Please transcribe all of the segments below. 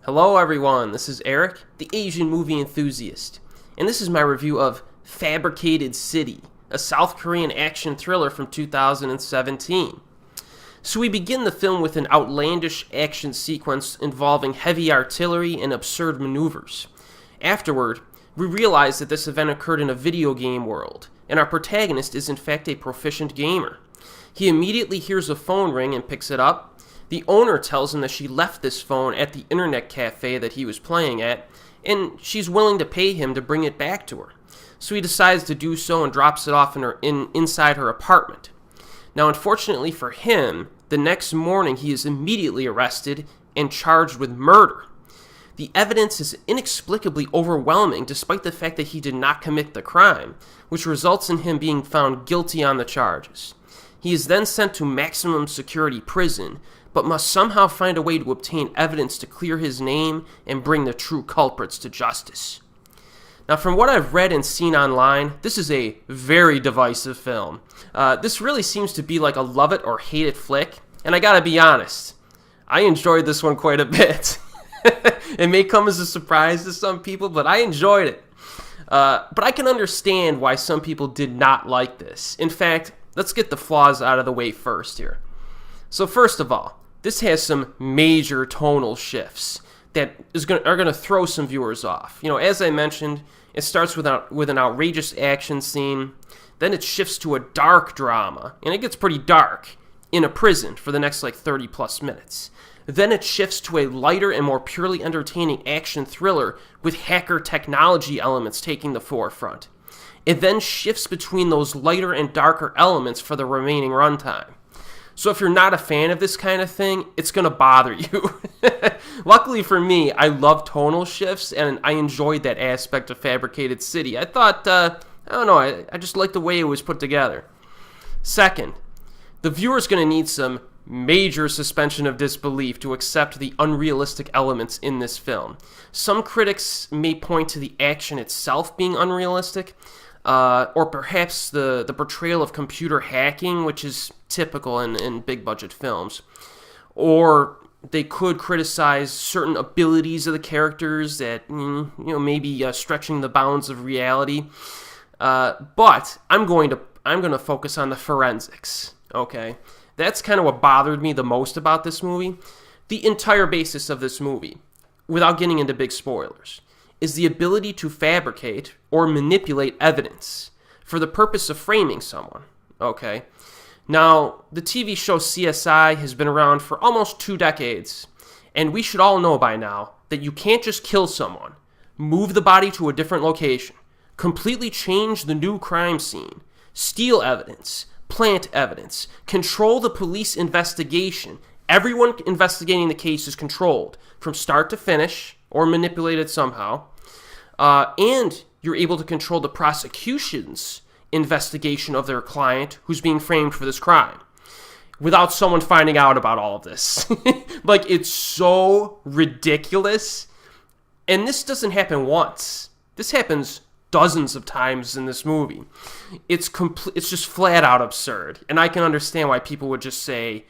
Hello everyone, this is Erik, the Asian movie enthusiast, and this is my review of Fabricated City, a South Korean action thriller from 2017. So we begin the film with an outlandish action sequence involving heavy artillery and absurd maneuvers. Afterward, we realize that this event occurred in a video game world, and our protagonist is in fact a proficient gamer. He immediately hears a phone ring and picks it up. The owner tells him that she left this phone at the internet cafe that he was playing at, and she's willing to pay him to bring it back to her. So he decides to do so and drops it off inside her apartment. Now, unfortunately for him, the next morning he is immediately arrested and charged with murder. The evidence is inexplicably overwhelming despite the fact that he did not commit the crime, which results in him being found guilty on the charges. He is then sent to maximum security prison, but must somehow find a way to obtain evidence to clear his name and bring the true culprits to justice. Now, from what I've read and seen online, this is a very divisive film. This really seems to be like a love it or hate it flick, and I gotta be honest, I enjoyed this one quite a bit. It may come as a surprise to some people, but I enjoyed it. But I can understand why some people did not like this. In fact, let's get the flaws out of the way first here. So first of all, this has some major tonal shifts that are going to throw some viewers off. You know, as I mentioned, it starts with an outrageous action scene, then it shifts to a dark drama, and it gets pretty dark, in a prison for the next 30 plus minutes. Then it shifts to a lighter and more purely entertaining action thriller with hacker technology elements taking the forefront. It then shifts between those lighter and darker elements for the remaining runtime. So if you're not a fan of this kind of thing, it's going to bother you. Luckily for me, I love tonal shifts, and I enjoyed that aspect of Fabricated City. I thought, I just liked the way it was put together. Second, the viewer's going to need some major suspension of disbelief to accept the unrealistic elements in this film. Some critics may point to the action itself being unrealistic, or perhaps the portrayal of computer hacking, which is typical in big budget films. Or they could criticize certain abilities of the characters that, maybe stretching the bounds of reality. But I'm going to focus on the forensics, okay? That's kind of what bothered me the most about this movie. The entire basis of this movie, without getting into big spoilers, is the ability to fabricate or manipulate evidence for the purpose of framing someone, okay? Now, the TV show CSI has been around for almost 2 decades, and we should all know by now that you can't just kill someone, move the body to a different location, completely change the new crime scene, steal evidence, plant evidence, control the police investigation. Everyone investigating the case is controlled from start to finish or manipulated somehow. And you're able to control the prosecution's investigation of their client who's being framed for this crime without someone finding out about all of this. It's so ridiculous. And this doesn't happen once. This happens dozens of times in this movie. It's just flat out absurd. And I can understand why people would just say,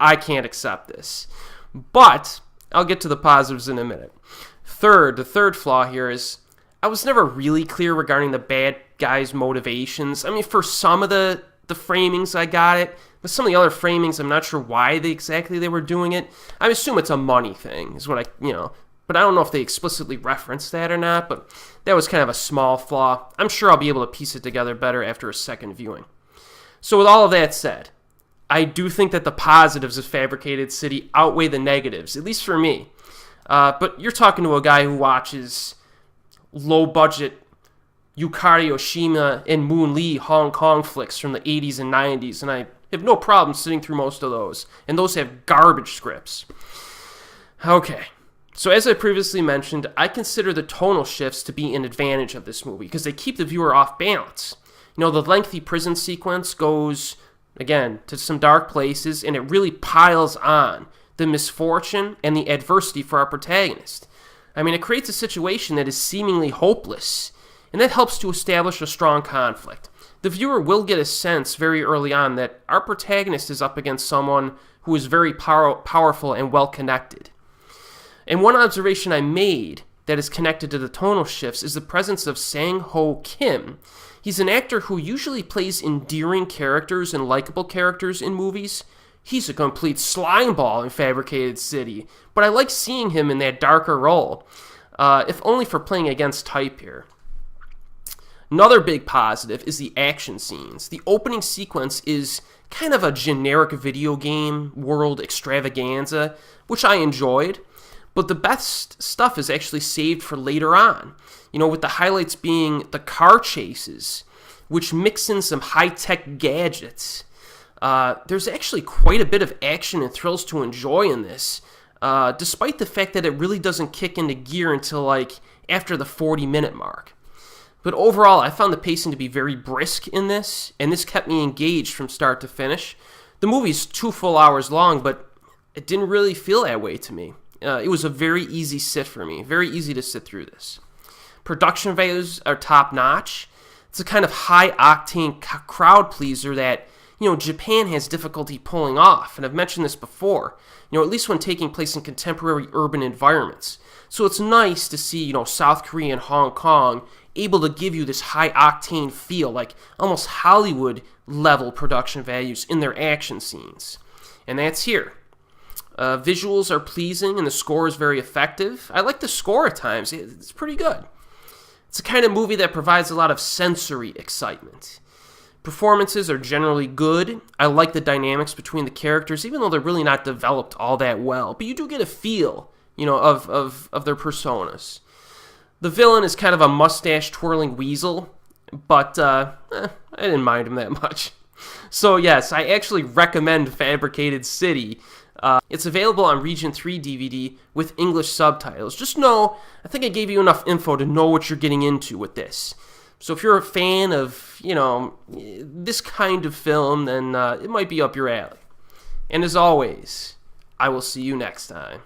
I can't accept this. But I'll get to the positives in a minute. The third flaw here is I was never really clear regarding the bad guy's motivations. I mean, for some of the framings, I got it. But some of the other framings, I'm not sure why they were doing it. I assume it's a money thing, is what but I don't know if they explicitly referenced that or not, but that was kind of a small flaw. I'm sure I'll be able to piece it together better after a second viewing. So with all of that said, I do think that the positives of Fabricated City outweigh the negatives, at least for me. But you're talking to a guy who watches low-budget Yukari Oshima and Moon Lee Hong Kong flicks from the 80s and 90s, and I have no problem sitting through most of those, and those have garbage scripts. Okay, so as I previously mentioned, I consider the tonal shifts to be an advantage of this movie, because they keep the viewer off balance. The lengthy prison sequence goes, again, to some dark places, and it really piles on the misfortune and the adversity for our protagonist. I mean, it creates a situation that is seemingly hopeless, and that helps to establish a strong conflict. The viewer will get a sense very early on that our protagonist is up against someone who is very powerful and well-connected. And one observation I made that is connected to the tonal shifts is the presence of Sang-ho Kim. He's an actor who usually plays endearing characters and likable characters in movies. He's a complete slimeball in Fabricated City, but I like seeing him in that darker role, if only for playing against type here. Another big positive is the action scenes. The opening sequence is kind of a generic video game world extravaganza, which I enjoyed, but the best stuff is actually saved for later on, with the highlights being the car chases, which mix in some high-tech gadgets. There's actually quite a bit of action and thrills to enjoy in this, despite the fact that it really doesn't kick into gear until after the 40-minute mark. But overall, I found the pacing to be very brisk in this, and this kept me engaged from start to finish. The movie's 2 full hours long, but it didn't really feel that way to me. It was a very easy sit for me, very easy to sit through this. Production values are top-notch. It's a kind of high-octane crowd pleaser that, Japan has difficulty pulling off, and I've mentioned this before, at least when taking place in contemporary urban environments. So it's nice to see, South Korea and Hong Kong able to give you this high-octane feel, like almost Hollywood-level production values in their action scenes. And that's here. Visuals are pleasing, and the score is very effective. I like the score at times. It's pretty good. It's the kind of movie that provides a lot of sensory excitement. Performances are generally good. I like the dynamics between the characters, even though they're really not developed all that well. But you do get a feel, of their personas. The villain is kind of a mustache-twirling weasel, but I didn't mind him that much. So yes, I actually recommend Fabricated City. It's available on Region 3 DVD with English subtitles. Just know, I think I gave you enough info to know what you're getting into with this. So if you're a fan of, this kind of film, then it might be up your alley. And as always, I will see you next time.